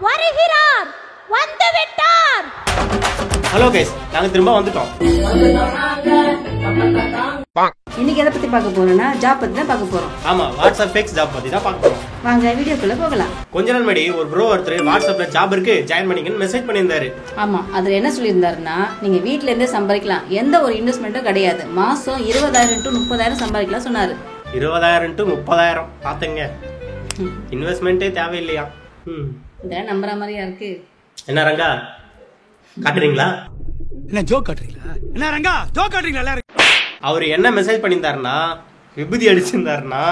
வருகிறார், வந்து விட்டார். ஹலோ கைஸ், நாங்க திரும்ப வந்துட்டோம். இன்னைக்கு எதை பத்தி பார்க்க போறோம்னா ஜாப் பத்தி தான் பார்க்க போறோம். ஆமா, வாட்ஸ்அப் ஃபேக்ஸ் ஜாப் பத்தி தான் பார்க்க போறோம். வாங்க வீடியோக்குள்ள போகலாம். கொஞ்ச நாள் முன்னாடி ஒரு ப்ரோ ஒருத்தர் வாட்ஸ்அப்ல ஜாப் இருக்கு ஜாயின் பண்ணிங்கன்னு மெசேஜ் பண்ணியிருந்தாரு. ஆமா, அதுல என்ன சொல்லியிருந்தாருன்னா நீங்க வீட்ல இருந்தே சம்பாதிக்கலாம், எந்த ஒரு இன்வெஸ்ட்மெண்ட்டும் கிடையாது, மாசம் 20,000 to 30,000 சம்பாதிக்கலாம் சொன்னாரு. 20,000 to 30,000 பாத்தங்க. இன்வெஸ்ட்மெண்ட்டே தேவையில்லையா? இத நம்புற மாதிரியா இருக்கு. என்ன ரங்கா காட்டுறீங்களா? என்ன ஜோக் காட்டுறீங்களா? என்ன ரங்கா ஜோக் காட்டுறீங்களா? எல்லாரும் அவர் என்ன மெசேஜ் பண்ணியிருந்தாருன்னா, விபூதி அடிச்சிருந்தாருன்னா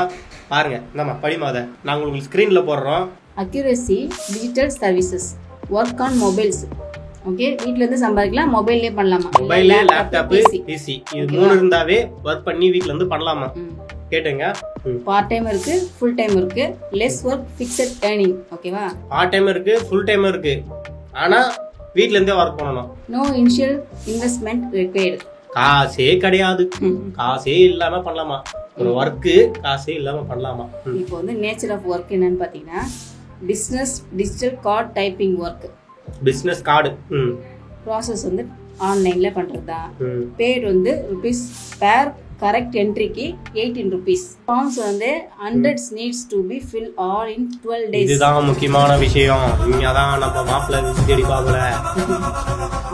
பாருங்க. நம்ம படிமாத நாங்கள் உங்களுக்கு ஸ்க்ரீனில் போடுறோம். Accuracy digital services work on mobiles. Okay, வீட்ல இருந்து சம்பாதிக்கலாம், மொபைல்லே பண்ணலாமா? மொபைல், லேப்டாப், பிசி இது 3 இருந்தாவே ஒர்க் பண்ணி வீட்ல இருந்து பண்ணலாமா? கேட்டுங்க. பார்ட் டைம் இருக்கு, ஃபுல் டைம் இருக்கு, லெஸ் ஒர்க், ஃபிக்ஸட் ஏர்னிங். ஓகேவா? பார்ட் டைம் இருக்கு, ஃபுல் டைம் இருக்கு, ஆனா வீட்ல இருந்தே ஒர்க் பண்ணணும். No initial investment required. காசே கிடையாது, காசே இல்லாம பண்ணலாமா ஒரு ஒர்க்கு? காசே இல்லாம பண்ணலாமா? இப்போ வந்து நேச்சர் ஆஃப் ஒர்க் என்னன்னு பாத்தீங்கன்னா business digital card typing work. Business card process வந்து ஆன்லைன்ல பண்றதா. பேர் வந்து rupees per கரெக்ட் என்ட்ரிக்கு 18 rupees. ஃபார்ம்ஸ் வந்து 100 needs to be fill all in 12 days. இதுதான் முக்கியமான விஷயம். இங்க தான் நம்ம மாப்பிள்ளை தேடி பாக்கல.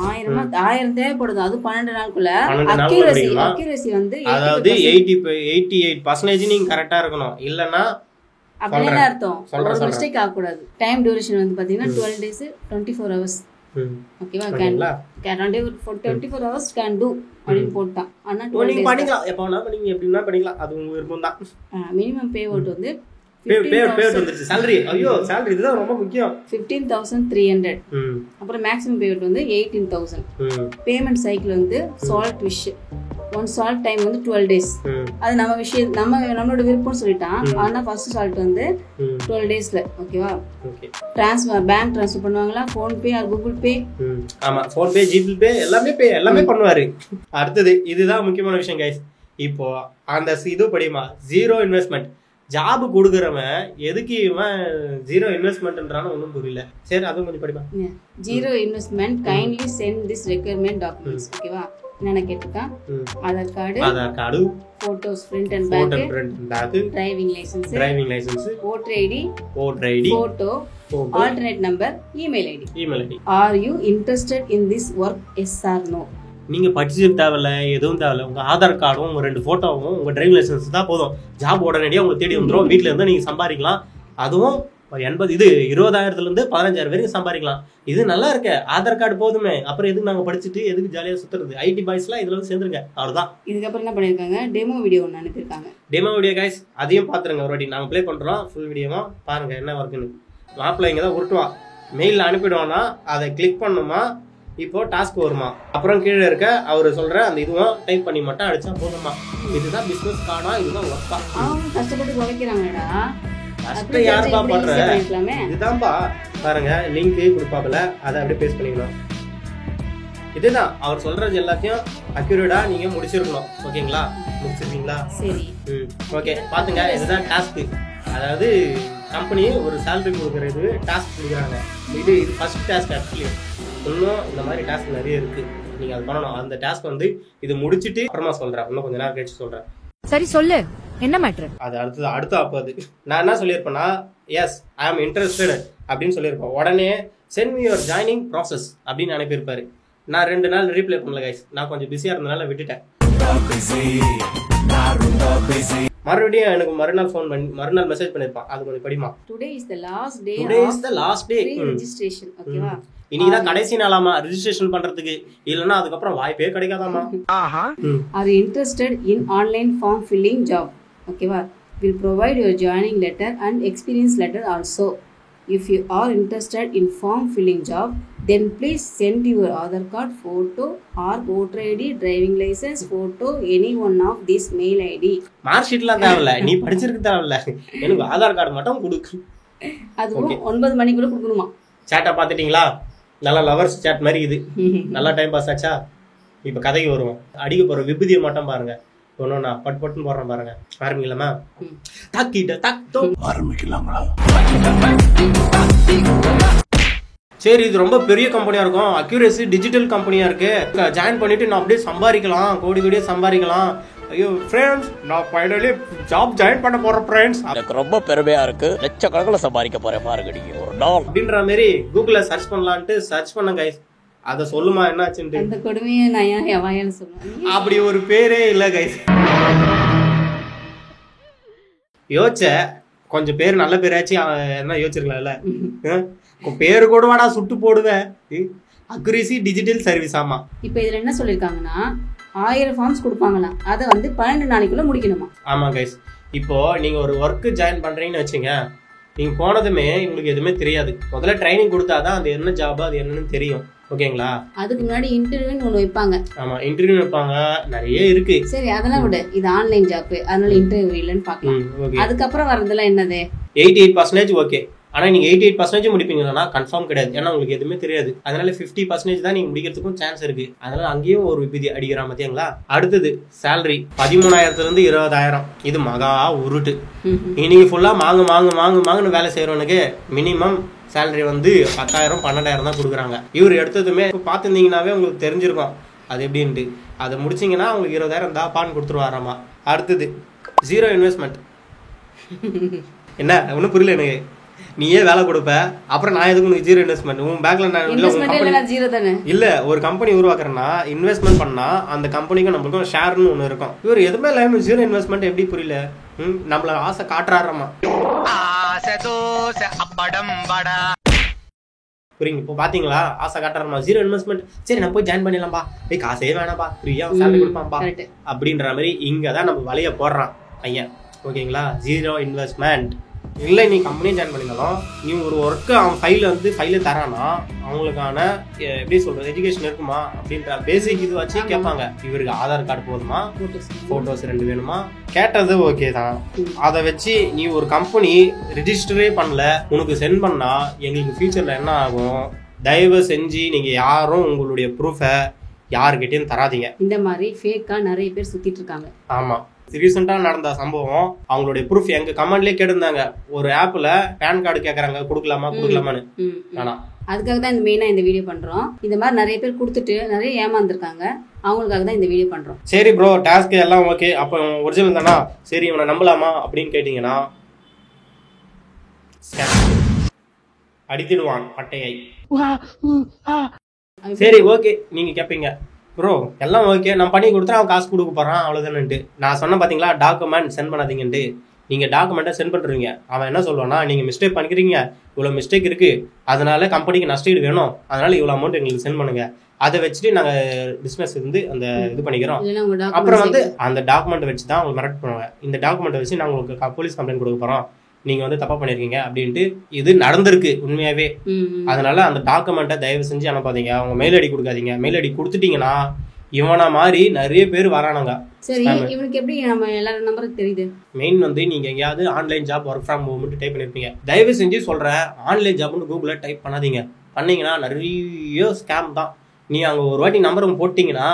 1000 தேவைப்படுது, அது 12 நாளுக்குள்ள. 12 நாள் அக்யூரசி வந்து அதாவது 88% நீங்க கரெக்டா இருக்கணும். இல்லன்னா அப்படின்னு அர்த்தம். ஒரு மிஸ்டேக் ஆக கூடாது. டைம் டியூரேஷன் வந்து பாத்தீங்கன்னா 12 days 24 hours. ஓகேவா? கேன் 24 hours கேன் டு அப்படினு போட்டான். ஆனா 12 days பண்ணிக்கலாம். எப்ப வேணா பண்ணீங்க, எப்படினா பண்ணிக்கலாம். அது உங்க விருப்பம் தான். மினிமம் பே அவுட் வந்து பே வந்துருச்சு. salary, ஐயோ salary இதுதான் ரொம்ப முக்கியம். 15,300. அப்புறம் மேக்ஸிமம் பே அவுட் வந்து 18,000. பேமெண்ட் சைக்கிள் வந்து salt wish one salt time வந்து 12 days. அது நம்ம விஷயம், நம்மளோட விருப்பம்னு சொல்லிட்டான். ஆனா ஃபர்ஸ்ட் சால்ட் வந்து 12 daysல. ஓகேவா? ட்ரான்ஸ்ஃபர் பேங்க் ட்ரான்ஸ்ஃபர் பண்ணுவாங்களா, ஃபோன் பே ஆர் கூகுள் பே? ஆமா, ஃபோன் பே, ஜிபே பே எல்லாமே பண்ணுவாரு. அடுத்தது இதுதான் முக்கியமான விஷயம் கைஸ். இப்போ அந்த இது படிமா, ஜீரோ இன்வெஸ்ட்மெண்ட் ஜாப் கொடுக்குறவன் எதுக்கு இவன் ஜீரோ இன்வெஸ்ட்மெண்ட்ன்றானு ஒன்றும் புரியல. சரி, அதுவும் கொஞ்சம் படிப்பா. Zero investment kindly send this requirement documents. ஓகேவா? என்னென்ன கேட்டிருக்கான்? Aadhaar card, photos print and back, driving licence, voter ID, photo, alternate number, email ID. Are you interested in this work? Yes or no. நீங்க படிச்சு தேவையில்ல, எதுவும் தேவையில்ல. உங்க ஆதார் கார்டும் உங்க 2 போட்டோவும் உங்க டிரைவிங் லைசன்ஸ் தான் போதும். ஜாப் உடனடியாக உங்களுக்கு தேடி வந்துடும். வீட்டுல இருந்து நீங்க சம்பாதிக்கலாம். அதுவும் 20,000 இருந்து 15,000 வரைக்கும் சம்பாதிக்கலாம். இது நல்லா இருக்கு. ஆதார் கார்டு போதுமே, அப்புறம் எதுக்கு நாங்க படிச்சுட்டு எதுக்கு ஜாலியா சுத்துறது? ஐடி பாய்ஸ்லாம் இதுல வந்து சேர்ந்துருங்க. அவ்வளவுதான். இதுக்கப்புறம் என்ன பண்ணிருக்காங்க? டெமோ வீடியோ ஒன்று அனுப்பியிருக்காங்க. டெமோ வீடியோ கைஸ், அதையும் பாத்துருங்க. ஒரு வாட்டி நாங்க ப்ளே பண்றோம் ஃபுல் வீடியோவா பாருங்க என்ன ஒர்க்குன்னு. மாப்பிள்ளை இங்க தான் உருட்டுவான். மெயிலில் அனுப்பிடுவானா, அதை கிளிக் பண்ணுமா, இப்போ டாஸ்க் வருமா, அப்புறம் கீழே இருக்க அவரு சொல்ற அந்த இதுவும் டைப் பண்ணி மட்டும் அடிச்சா போதுமா. இதுதான் பிசினஸ் கார்டா, இதுதான் ஒர்க்கா. அவங்க கஷ்டப்பட்டு உழைக்கிறாங்கடா. கஷ்டம் யாருப்பா பண்ற? இதுதான்ப்பா பாருங்க, லிங்க் கொடுப்பாங்கல, அதை அப்படியே பேஸ்ட் பண்ணிக்கணும். இதுதான் அவர் சொல்றது எல்லாத்தையும் அக்யூரேட்டா நீங்க முடிச்சிருக்கணும். ஓகேங்களா? முடிச்சிருக்கீங்களா? சரி. ஓகே, பாத்துங்க. இதுதான் டாஸ்க். அதாவது கம்பெனி ஒரு சேலரி கொடுக்கறது டாஸ்க் கொடுக்குறாங்க. இது ஃபர்ஸ்ட் டாஸ்க். ஆக்சுவலி இன்னும் இந்த மாதிரி டாஸ்க் நிறைய இருக்கு. நீங்க அது பண்ணணும். அந்த டாஸ்க் வந்து இது முடிச்சிட்டு அப்புறமா சொல்றேன். இன்னும் கொஞ்ச நேரம் கழிச்சு சொல்றேன். சரி, சொல்லு என்ன மேட்டர்? அது அடுத்த அப்போது நான் என்ன சொல்லியிருப்பேன்னா, எஸ் ஐ ஆம் இன்ட்ரெஸ்டட் அப்படின்னு சொல்லியிருப்பேன். உடனே send me your joining process அப்படின்னு அனுப்பியிருப்பாரு. நான் 2 நாள் ரீப்ளை பண்ணல கைஸ். நான் கொஞ்சம் பிஸியா இருந்தனால விட்டுட்டேன். மறுபடியும் எனக்கு மறுநாள் மெசேஜ் பண்ணிருப்பான். அது கொஞ்சம் படிமா. Today is the last day. Registration. ஓகேவா? இன்னைக்குதான் கடைசி நாளாமா ரெஜிஸ்ட்ரேஷன் பண்றதுக்கு. இல்லன்னா அதுக்கப்புறம் வாய்ப்பே கிடைக்காதாமா. Are interested in online form filling job? ஓகேவா? Will provide your joining letter and experience letter also. If you are interested in form filling job, then please send your Aadhaar card photo or voter ID, driving license photo, any one of this mail ID. Mark ஷீட்லாம் தேவையில்ல, நீ படிச்சிருக்க தேவையில்ல, எனக்கு Aadhaar card மட்டும் கொடுக்கு. அதுவும் 9 மணிக்குள்ள கொடுக்கணுமா? சேட்டை பார்த்துட்டீங்களா? நல்லா லவர்ஸ் சேட் மாதிரி இது. நல்லா டைம் பாஸ் ஆச்சா? இப்போ கதைக்கு வருவோம். அடிக்க போகிற விபூதியை மட்டும் பாருங்க. ஒன்னொன்னா பட்டு பட்டுன்னு போடுறேன் பாருங்க. ஆரம்பிக்கலாமா? ஆரம்பிக்கலாங்களா? சரி இது ரொம்ப பெரிய கம்பெனியா இருக்கும், அக்யூரசி டிஜிட்டல் கம்பெனியா இருக்கு, ஜாயின் பண்ணிட்டு நான் அப்படியே சம்பாதிக்கலாம், கோடி கோடியே சம்பாதிக்கலாம். ஐயோ ஃப்ரெண்ட்ஸ், நான் ஃபைனலி ஜாப் ஜாயின் பண்ண போறேன் ஃப்ரெண்ட்ஸ், எனக்கு ரொம்ப பெருமையா இருக்கு, லட்சக்கணக்கில் சம்பாதிக்க போறேன் பாருங்க நீங்க ஒரு நாள் அப்படின்ற மாதிரி கூகுள்ல சர்ச் பண்ணலான்ட்டு சர்ச் பண்ண கைஸ். அத சொல்லுமா என்னாச்சுன்னு. அந்த கொடுமையை நான் ஏன் வாயால சொல்லுவேன்? அப்படி ஒரு பேரே இல்ல கைஸ். யோசிச்ச கொஞ்சம் பேர் நல்ல பேராச்சு என்ன யோசிச்சிருக்கலாம்ல. பேரு கூட வாடா சுட்டு போடுவேன். Accuracy digital service. ஆமா, இப்போ இதுல என்ன சொல்லிருக்காங்கன்னா 1000 ஃபார்ம்ஸ் கொடுப்பாங்களாம், அதை வந்து 12 நாளைக்குள்ள முடிக்கணுமா. ஆமா கைஸ், இப்போ நீங்க ஒரு ஒர்க் ஜாயின் பண்றீங்கன்னு வச்சுங்க, நீங்க போனதுமே உங்களுக்கு எதுவுமே தெரியாது. முதல்ல ட்ரைனிங் கொடுத்தாதான் அது என்ன ஜாப் அது என்னன்னு தெரியும். ஓகேங்களா? அதுக்கு முன்னாடி இன்டர்வியூன்னு ஒண்ணு வைப்பாங்க. ஆமா, இன்டர்வியூ வைப்பாங்க, நிறைய இருக்கு. சரி, அதெல்லாம் விட இது ஆன்லைன் ஜாப், அதனால இன்டர்வியூ இல்லைன்னு பாக்கலாம். அதுக்கப்புறம் வர்றதுலாம் என்னது 88% ஓகே. ஆனா நீங்க 88% முடிப்பீங்கன்னா கன்ஃபார்ம் கிடையாது, ஏன்னா உங்களுக்கு எதுவுமே தெரியாது. அதனால 50% தான் நீங்க முடிக்கிறதுக்கும் சான்ஸ் இருக்கு. அதனால அங்கேயும் ஒரு விபதி அடிக்கிறா பாத்தீங்களா. அடுத்தது சேலரி 13,000 இருந்து 20,000. இது மகா உருட்டு. நீங்க ஃபுல்லா மாங்குன்னு வேலை செய்யறவனுக்கு மினிமம் சேலரி வந்து 10,000 12,000 தான் கொடுக்குறாங்க. இவர் எடுத்ததுமே பார்த்துருந்தீங்கன்னாவே உங்களுக்கு தெரிஞ்சிருக்கும் அது எப்படின்ட்டு. அதை முடிச்சிங்கன்னா உங்களுக்கு 20,000 தாப்பான்னு கொடுத்துருவாராமா. அடுத்தது 0 இன்வெஸ்ட்மெண்ட். என்ன ஒன்றும் புரியல எனக்கு. நீயே வேலை கொடுப்ப, அப்புறம் நான் எதுக்கு உனக்கு 0 இன்வெஸ்ட்மெண்ட்? உன் பேங்க்ல நான் இல்ல ஒரு கம்பெனி உருவாக்குறேன்னா இன்வெஸ்ட்மெண்ட் பண்ணா அந்த கம்பெனிக்கும் நம்மளுக்கும் ஷேர்னு ஒண்ணு இருக்கும். இவர் எதுவுமே இல்லாம 0 இன்வெஸ்ட்மெண்ட் எப்படி புரியல? நம்மள ஆசை காட்டுறாராமா. புரியுங்க? இப்போ பாத்தீங்களா, ஆசை காட்டுறாமா 0 இன்வெஸ்ட்மெண்ட். சரி நான் போய் ஜாயின் பண்ணிடலாம்பா, போய் காசே வேணாம்பா, ஃப்ரீயா சேலரி கொடுப்பாம்பா அப்படின்ற மாதிரி இங்கதான் நம்ம வலைய போடுறான் ஐயா. ஓகேங்களா? 0 இன்வெஸ்ட்மெண்ட். இல்லை நீ கம்பெனி ஜாயின் பண்ணிக்கலாம், நீ ஒரு ஒர்க்கு அவன் ஃபைல தரானா அவங்களுக்கான எப்படி சொல்றது எஜுகேஷன் இருக்குமா அப்படின்ற பேசிக் இது வச்சு கேட்பாங்க. இவருக்கு ஆதார் கார்டு போதுமா, போட்டோஸ் 2 வேணுமா, கேட்டது ஓகே தான். அதை வச்சு நீ ஒரு கம்பெனி ரிஜிஸ்டரே பண்ணல உனக்கு சென்ட் பண்ணா எங்களுக்கு ஃபியூச்சர்ல என்ன ஆகும்? தயவு செஞ்சு நீங்க யாரும் உங்களுடைய ப்ரூஃபை யாருக்கிட்டையும் தராதீங்க. இந்த மாதிரி ஃபேக்கா நிறைய பேர் சுத்திட்டு இருக்காங்க. ஆமா, ரீசெண்டா நடந்த சம்பவம். அவங்களுடைய ப்ரூஃப் எங்க கமெண்ட்லயே கேட்டிருந்தாங்க. ஒரு ஆப்ல பேன் கார்டு கேக்குறாங்க, கொடுக்கலாமான்னு. ஆனா அதுக்காக தான் இந்த மெயினா இந்த வீடியோ பண்றோம். இந்த மாதிரி நிறைய பேர் கொடுத்துட்டு நிறைய ஏமாந்துருக்காங்க, அவங்களுக்காக தான் இந்த வீடியோ பண்றோம். சரி ப்ரோ, டாஸ்க் எல்லாம் ஓகே, அப்ப ஒரிஜினல் தானா, சரி இவனை நம்பலாமா அப்படின்னு கேட்டீங்கன்னா அடித்திடுவான் பட்டையை. சரி ஓகே, நீங்க கேட்பீங்க ப்ரோ எல்லாம் ஓகே நான் பண்ணி கொடுத்தா அவன் காசு கொடுக்க போறான் அவ்வளவுதான்ட்டு. நான் சொன்ன பாத்தீங்களா டாக்குமெண்ட் சென்ட் பண்ணாதீங்கன்ட்டு. நீங்க டாக்குமெண்ட்டை சென்ட் பண்றீங்க, அவன் என்ன சொல்லுவானா நீங்க மிஸ்டேக் பண்ணிக்கிறீங்க, இவ்வளவு மிஸ்டேக் இருக்கு, அதனால கம்பெனிக்கு நஷ்டீடு வேணும், அதனால இவ்வளவு அமௌண்ட் எங்களுக்கு சென்ட் பண்ணுங்க, அதை வச்சுட்டு நாங்க பிசினஸ் வந்து அந்த இது பண்ணிக்கிறோம். அப்புறம் வந்து அந்த டாக்குமெண்ட் வச்சு தான் அவங்க மிரட் பண்ணுவாங்க. இந்த டாக்குமெண்ட் வச்சு நாங்க உங்களுக்கு போலீஸ் கம்ப்ளைண்ட் கொடுக்க போறோம், நீங்க வந்து தப்பா பண்ணிருக்கீங்க அப்படின்ட்டு. இது நடந்திருக்கு உண்மையாவே. அதனால அந்த டாக்குமெண்ட்டை தயவு செஞ்சு அனுப்பாதீங்க, அவங்க மெயில் ஐடி கொடுக்காதீங்க. மெயில் ஐடி கொடுத்துட்டீங்கன்னா இவனா மாதிரி நிறைய பேர் வரானுங்க. சரி, இவனுக்கு எப்படி நம்ம எல்லாரும் நம்பர் தெரியுது? மெயின் வந்து நீங்க எங்கேயாவது online job work from home type பண்ணிருப்பீங்க. தயவு செஞ்சு சொல்றேன், ஆன்லைன் ஜாப்னு கூகுள்ல டைப் பண்ணாதீங்க. பண்ணீங்கன்னா நிறைய ஸ்கேம் தான். நீ அங்க ஒரு வாட்டி நம்பர் போட்டீங்கன்னா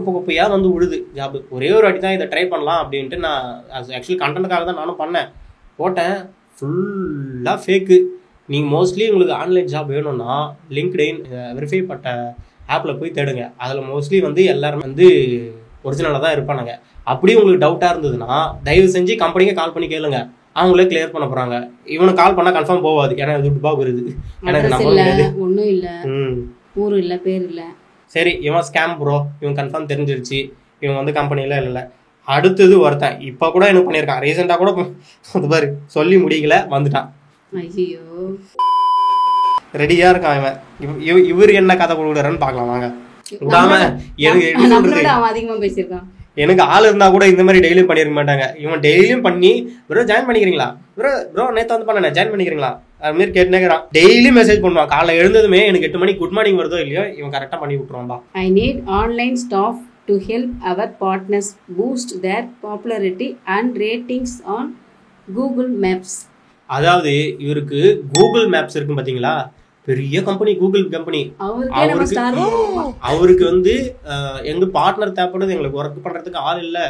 குப்பையா வந்து விழுது ஜாப். ஒரே ஒரு வாட்டி தான் இதை ட்ரை பண்ணலாம் அப்படின்ட்டு நான் ஆக்சுவலி கண்டென்ட்டுக்காக தான் நானும் பண்ணேன், போட்டேன். ஃபுல்லாக ஃபேக்கு. நீங்கள் மோஸ்ட்லி உங்களுக்கு ஆன்லைன் ஜாப் வேணும்னா லிங்க்டின் வெரிஃபை பட்ட ஆப்பில் போய் தேடுங்க. அதில் மோஸ்ட்லி வந்து எல்லாருமே வந்து ஒரிஜினலாக தான் இருப்பானுங்க. அப்படியே உங்களுக்கு டவுட்டாக இருந்ததுன்னா தயவு செஞ்சு கம்பெனிக்கு கால் பண்ணி கேளுங்க, அவங்களே கிளியர் பண்ண போகிறாங்க. இவனுக்கு கால் பண்ணால் கன்ஃபார்ம் போகாது, ஏன்னா இது துபாக வருது, எனக்கு நம்பர் கிடையாது, ஒன்றும் இல்லை, ஊர் இல்லை, பேர் இல்லை. சரி இவன் ஸ்கேம் ப்ரோ, இவன் கன்ஃபார்ம் தெரிஞ்சிருச்சு, இவன் வந்து கம்பெனியில் இல்லை. அடுத்தது ஒருத்தன் இப்போ கூட எனக்கு பண்ணியிருக்கான், ரீசெண்டாக கூட அது பாரு சொல்லி முடியல வந்துட்டான். ஐயோ ரெடியா இருக்கான் இவன். இவர் என்ன கதை கொடுக்குறாருன்னு பார்க்கலாம் வாங்க. விடாம அதிகமா பேசியிருக்கான். எனக்கு ஆள் இருந்தா கூட இந்த மாதிரி டெய்லியும் பண்ணிருக்க மாட்டாங்க. இவன் டெய்லியும் பண்ணி ப்ரோ ஜாயின் பண்ணிக்கிறீங்களா, ப்ரோ நேற்று வந்து பண்ண ஜாயின் பண்ணிக்கிறீங்களா அது மாதிரி கேட்டுனேக்கிறான். டெய்லியும் மெசேஜ் பண்ணுவான். காலைல எழுந்ததுமே எனக்கு 8 மணிக்கு குட் மார்னிங் வருதோ இல்லையோ இவன் கரெக்டாக பண்ணி விட்டுருவான்பா. I need online staff to help our partners boost their popularity and ratings on Google Maps. அதாவது இவருக்கு கூகுள் மேப்ஸ் இருக்கு பாத்தீங்களா, பெரிய கம்பெனி கூகுள் கம்பெனி. அவருக்கு வந்து எங்க பார்ட்னர் தேவைப்படுது, எங்களுக்கு ஒர்க் பண்றதுக்கு ஆள் இல்லை,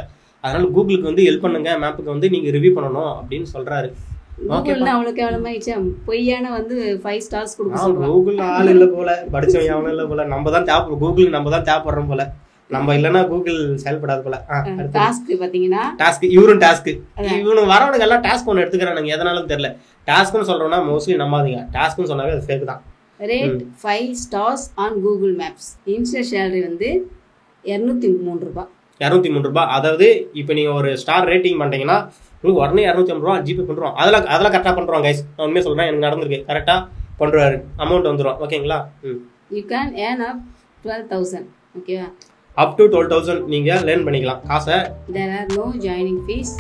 அதனால கூகுளுக்கு வந்து ஹெல்ப் பண்ணுங்க, மேப்புக்கு வந்து நீங்க ரிவ்யூ பண்ணணும் அப்படின்னு சொல்றாரு. கூகுள்னா அவ்வளவு கேவலமாயிடுச்சா? பொய்யான வந்து 5 ஸ்டார்ஸ் கொடுக்க சொல்றாங்க. கூகுள் ஆள் இல்ல போல, படிச்சவன் எவனும் இல்ல போல. நம்ம தான் கூகுளுக்கு நம்ம தான் தேவைப்படுறோம் போல. நம்ம இல்லைன்னா கூகுள் செயல்படாது போல. டாஸ்க் பாத்தீங்கன்னா டாஸ்க் இவரும் டாஸ்க் இவனு வரவனுக்கு எல்லாம் டாஸ்க் ஒன்று எடுத்துக்கிறானுங்க. எதனாலும் தெரியல. டாஸ்க்னு சொல்றோம்னா மோஸ்ட்லி நம்பாதீங்க. டாஸ்க்னு சொன்னாவே அது ஃபேக் தான். Rate 5 stars on Google Maps. Instant salary வந்து 203 ரூபாய். 203 ரூபாய். அதாவது இப்போ நீங்க ஒரு ஸ்டார் ரேட்டிங் பண்ணிட்டீங்கன்னா உங்களுக்கு உடனே 250 ரூபா ஜிபே பண்றோம். அதெல்லாம் கரெக்டா பண்றோம் கைஸ். நான் உண்மையாக சொல்றேன், எனக்கு நடந்திருக்கு. கரெக்டா பண்றாரு, அமௌண்ட் வந்துடும். ஓகேங்களா? You can earn up 12,000. ஓகேவா? அப் டு 12,000 நீங்க லேர்ன் பண்ணிக்கலாம் காசை. There are no joining fees.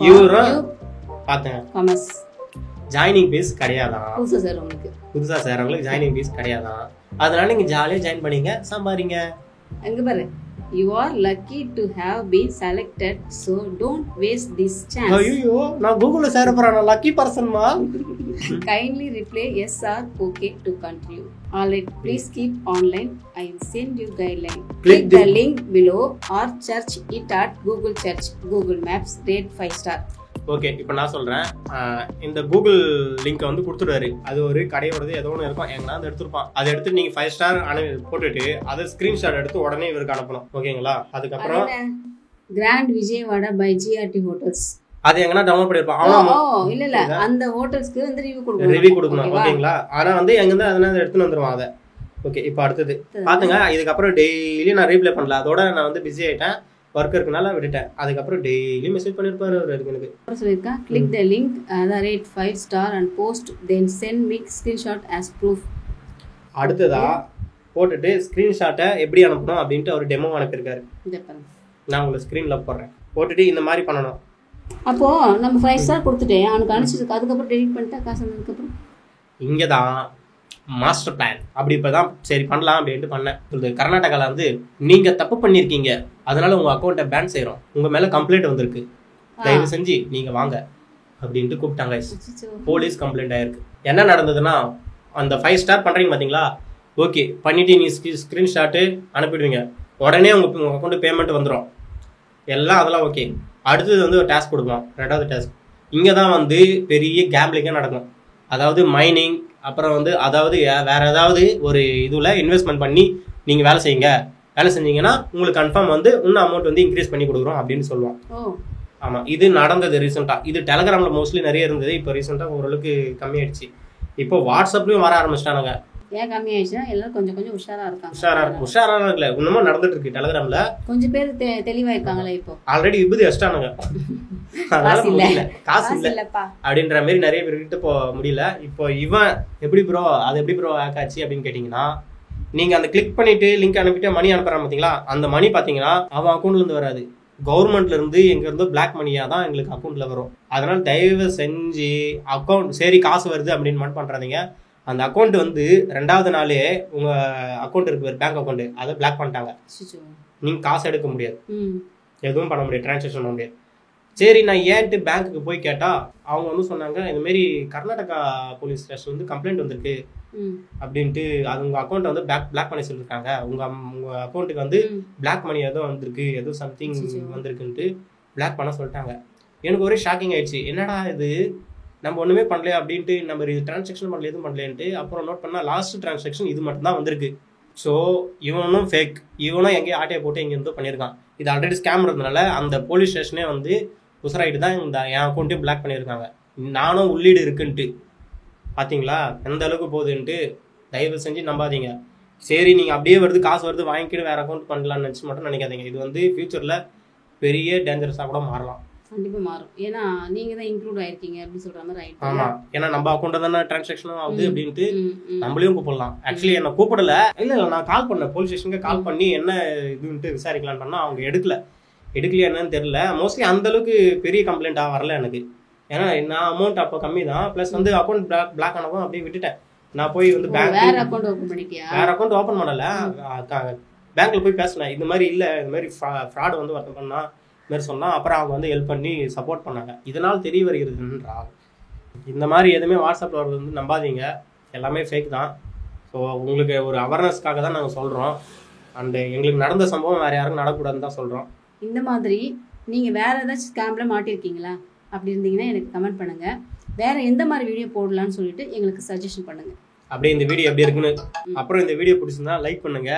இவரும் பார்த்தேன், காமர்ஸ் ஜாயினிங் ஃபீஸ் கிடையாதான். புதுசா சேர்றவங்களுக்கு ஜாயினிங் ஃபீஸ் கிடையாதான். அதனால நீங்க ஜாலியா ஜாயின் பண்ணீங்க, சம்பாதிங்க. அங்க பாரு, you are lucky to have been selected, so don't waste this chance. ஐயோ, நான் கூகுள்ல சேர போறேன். நான் lucky பர்சன்மா. Kindly reply yes or okay to continue. All right, please keep online. I will send you guideline. Click the link below or search it at Google search. Google Maps rate 5 star. Okay, இப்போ நான் சொல்றேன். இந்த Google லிங்கை வந்து கொடுத்துடுவாரு. அது ஒரு கடையோடது ஏதோ ஒன்று இருக்கும், எங்கன்னா அதை எடுத்துருப்பான். அதை எடுத்து நீங்க 5 ஸ்டார் போட்டுட்டு அதை ஸ்கிரீன்ஷாட் எடுத்து உடனே இவருக்கு அனுப்பணும். ஓகேங்களா? அதுக்கப்புறம் grand Vijayawada by GRT hotels, அது எங்கன்னா டவுன்லோட் பண்ணிருப்பான். இல்ல அந்த ஹோட்டல்ஸ்க்கு வந்து ரிவ்யூ கொடுக்கணும். ஓகேங்களா? ஆனா வந்து எங்க இருந்து அதனால எடுத்துன்னு வந்துருவான் அதை. ஓகே, இப்போ அடுத்தது பாத்துங்க. இதுக்கப்புறம் டெய்லி நான் ரீப்ளை பண்ணல, அதோட நான் வந்து பிஸி ஆயிட்டேன், ஒர்க் இருக்கனால விட்டுட்டேன். அதுக்கப்புறம் டெய்லி மெசேஜ் பண்ணிருப்பாரு அவர். எனக்கு சொல்லிருக்கா, click the link rate 5 star and post then send me screenshot as proof. அடுத்ததா போட்டுட்டு ஸ்கிரீன்ஷாட்டை எப்படி அனுப்பணும் அப்படின்ட்டு அவர் டெமோ அனுப்பியிருக்காரு. நான் உங்களுக்கு ஸ்கிரீன்ல போடுறேன். போட்டுட்டு இந்த மாதிரி பண்ணணும். அப்போ நம்ம 5 ஸ்டார் கொடுத்துட்டேன், அவனுக்கு அனுப்பிச்சிருக்கு. அதுக்கப்புறம் டெலிட் பண்ணிட்டா காசு வந்ததுக்கப்புறம் இங்கே தான் மாஸ்டர் பிளான். அப்படி இப்போதான் சரி பண்ணலாம் அப்படின்ட்டு பண்ணேன். சொல்லுது, கர்நாடகாவில் வந்து நீங்கள் தப்பு பண்ணியிருக்கீங்க, அதனால உங்கள் அக்கௌண்ட்டை பேன் செய்கிறோம், உங்கள் மேலே கம்ப்ளைண்ட் வந்திருக்கு, தயவு செஞ்சு நீங்கள் வாங்க அப்படின்ட்டு கூப்பிட்டாங்க. போலீஸ் கம்ப்ளைண்ட் ஆயிருக்கு. என்ன நடந்ததுன்னா, அந்த 5 ஸ்டார் பண்ணுறீங்க பார்த்தீங்களா? ஓகே பண்ணிவிட்டு நீ ஸ்க்ரீன்ஷாட்டு அனுப்பிடுவீங்க, உடனே உங்கள் அக்கௌண்ட்டு பேமெண்ட் வந்துடும் எல்லாம். அதெல்லாம் ஓகே. அடுத்தது வந்து ஒரு டாஸ்க் கொடுக்கலாம். 2வது டாஸ்க் இங்கே தான் வந்து பெரிய கேம்பிளிங்காக நடக்கும். அதாவது மைனிங், அப்புறம் வந்து அதாவது வேற ஏதாவது ஒரு இதுல இன்வெஸ்ட்மெண்ட் பண்ணி நீங்க வேலை செய்யுங்க. வேலை செஞ்சீங்கன்னா உங்களுக்கு கன்ஃபார்ம் வந்து இன்னும் அமௌண்ட் வந்து இன்க்ரீஸ் பண்ணி கொடுக்குறோம் அப்படின்னு சொல்லுவோம். ஆமா, இது நடந்தது ரீசெண்டா. இது டெலகிராம்ல மோஸ்ட்லி நிறைய இருந்தது. இப்போ ரீசெண்டா ஓரளவுக்கு கம்மியாயிடுச்சு. இப்போ வாட்ஸ்அப்லயும் வர ஆரம்பிச்சிட்டானுங்க. ஏன் கம்மியாயிடுச்சுன்னா எல்லாரும் கொஞ்சம் கொஞ்சம் உஷாரா இருக்காங்க. உஷாரா இல்ல, இன்னமும் நடந்துட்டு இருக்கு. டெலகிராம்ல கொஞ்சம் பேர் தெளிவா இருக்காங்களா? இப்போ ஆல்ரெடி விபதி வச்சிட்டானுங்க. காசு இல்ல அப்படின்ற மாதிரி நிறைய பேர்கிட்ட போக முடியல. இப்போ இவன் எப்படி ப்ரோ, அது எப்படி ப்ரோ ஹேக் ஆச்சு அப்படின்னு கேட்டீங்கன்னா, நீங்க அந்த கிளிக் பண்ணிட்டு லிங்க் அனுப்பிட்டு மணி அனுப்புறான் பாத்தீங்களா? அந்த மணி பாத்தீங்கன்னா அவன் அக்கௌண்ட்ல இருந்து வராது, கவர்மெண்ட்ல இருந்து எங்க இருந்தோ பிளாக் மணியா தான் எங்களுக்கு அக்கௌண்ட்ல வரும். அதனால தயவு செஞ்சு அக்கௌண்ட் சரி காசு வருது அப்படின்னு மட்டும் பண்றாதீங்க. அந்த அக்கௌண்ட் வந்து 2வது நாளே உங்க அக்கௌண்ட் இருக்கு, பேங்க் அக்கௌண்ட், அதை பிளாக் பண்ணிட்டாங்க. நீங்க காசு எடுக்க முடியாது, எதுவும் பண்ண முடியாது, டிரான்சாக்ஷன் பண்ண முடியாது. சரி, நான் ஏன்ட்டு பேங்க்குக்கு போய் கேட்டா அவங்க வந்து சொன்னாங்க, இந்த மாதிரி கர்நாடகா போலீஸ் ஸ்டேஷன் வந்து கம்ப்ளைண்ட் வந்திருக்கு அப்படின்ட்டு, அது உங்க அக்கௌண்ட்டை வந்து பிளாக் பண்ணி சொல்லியிருக்காங்க, உங்க அக்கௌண்ட்டுக்கு வந்து பிளாக் மணி ஏதோ வந்திருக்கு, ஏதோ சம்திங் வந்திருக்குன்ட்டு பிளாக் பண்ண சொல்லிட்டாங்க. எனக்கு ஒரே ஷாக்கிங் ஆயிடுச்சு. என்னடா இது, நம்ம ஒண்ணுமே பண்ணலையா அப்படின்ட்டு, நம்ம இது டிரான்சாக்ஷன் பண்ணல, எதுவும் பண்ணலேன்ட்டு. அப்புறம் நோட் பண்ணா லாஸ்ட் டிரான்சாக்ஷன் இது மட்டும் தான் வந்திருக்கு. ஸோ இவனும் ஃபேக், இவனும் எங்கேயும் ஆட்டையை போட்டு எங்கே இருந்தோ பண்ணியிருக்கான். இது ஆல்ரெடி ஸ்கேம் இருந்ததுனால அந்த போலீஸ் ஸ்டேஷனே வந்து உசராயிட்டு தான் இந்த என் அக்கௌண்ட்டையும் பிளாக் பண்ணியிருக்காங்க. நானும் உள்ளீடு இருக்குன்ட்டு பார்த்தீங்களா எந்த அளவுக்கு போகுதுன்ட்டு. தயவு செஞ்சு நம்பாதீங்க. சரி நீங்கள் அப்படியே வருது, காசு வருது, வாங்கிக்கிட்டு வேறு அக்கௌண்ட் பண்ணலாம்னு நினச்சி மட்டும் நினைக்காதீங்க. இது வந்து ஃபியூச்சரில் பெரிய டேஞ்சரஸாக கூட மாறலாம். கண்டிப்பா மாறும். ஏன்னா நீங்க தான் இன்க்ளூட் ஆயிருக்கீங்க அப்படின்னு சொல்ற மாதிரி ஆயிடுச்சு. ஆமா, ஏன்னா நம்ம அக்கௌண்ட் தானே டிரான்சாக்ஷனும் ஆகுது அப்படின்ட்டு நம்மளையும் கூப்பிடலாம். ஆக்சுவலி என்ன கூப்பிடல, இல்ல நான் கால் பண்ணேன், போலீஸ் ஸ்டேஷனுக்கு கால் பண்ணி என்ன இதுன்ட்டு விசாரிக்கலான்னு பண்ணா அவங்க எடுக்கலையா என்னன்னு தெரியல. மோஸ்ட்லி அந்த அளவுக்கு பெரிய கம்ப்ளைண்டா வரல எனக்கு. ஏன்னா நான் அமௌண்ட் அப்போ கம்மி தான், பிளஸ் வந்து அக்கௌண்ட் பிளாக் ஆனவும் அப்படியே விட்டுட்டேன். நான் போய் வந்து வேற அக்கௌண்ட் ஓப்பன் பண்ணல, பேங்க்ல போய் பேசினேன். இந்த மாதிரி இல்ல, இந்த மாதிரி ஃப்ராட் வந்து ஒருத்தன் பண்ணா மாதிரி சொன்னால், அப்புறம் அவங்க வந்து ஹெல்ப் பண்ணி சப்போர்ட் பண்ணாங்க. இதனால் தெரிய வருகிறதுன்றா, இந்த மாதிரி எதுவுமே வாட்ஸ்அப்பில் வர்றது வந்து நம்பாதீங்க, எல்லாமே ஃபேக் தான். ஸோ உங்களுக்கு ஒரு அவேர்னஸ்க்காக தான் நாங்கள் சொல்கிறோம். அண்டு எங்களுக்கு நடந்த சம்பவம் வேறு யாருக்கும் நடக்கூடாதுன்னு தான் சொல்கிறோம். இந்த மாதிரி நீங்கள் வேறு ஏதாச்சும் ஸ்கேமில் மாட்டிருக்கீங்களா? அப்படி இருந்தீங்கன்னா எனக்கு கமெண்ட் பண்ணுங்கள். வேற எந்த மாதிரி வீடியோ போடலாம்னு சொல்லிட்டு எங்களுக்கு சஜஷன் பண்ணுங்க. அப்படியே இந்த வீடியோ எப்படி இருக்குன்னு அப்புறம் இந்த வீடியோ பிடிச்சிருந்தா லைக் பண்ணுங்க,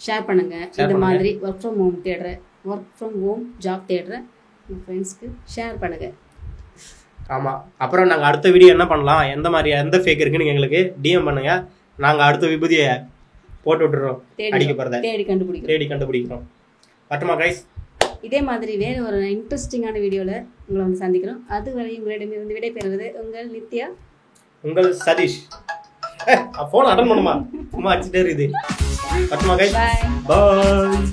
ஷேர் பண்ணுங்க. இந்த மாதிரி ஒர்க் ஃப்ரம் ஹோம் ஜாப் தேடுற உங்க ஃப்ரெண்ட்ஸ்க்கு ஷேர் பண்ணுங்க. ஆமா, அப்புறம் நாங்க அடுத்த வீடியோ என்ன பண்ணலாம், எந்த மாதிரி எந்த ஃபேக் இருக்குன்னு எங்களுக்கு டிஎம் பண்ணுங்க. நாங்க அடுத்த விபூதியை போட்டு விட்டுறோம், அடிக்க போறத தேடி கண்டுபிடிக்கிறோம். பட்டுமா கைஸ், இதே மாதிரி வேற ஒரு இன்ட்ரெஸ்டிங்கான வீடியோல உங்களை வந்து சந்திக்கிறோம். அதுவரை உங்களிடமிருந்து விடைபெறுவது உங்கள் நித்யா, உங்கள் சதீஷ். போன் அட்டன் பண்ணுமா, சும்மா அடிச்சுட்டே இருக்குது. பட்டுமா கைஸ், பாய். பாய்.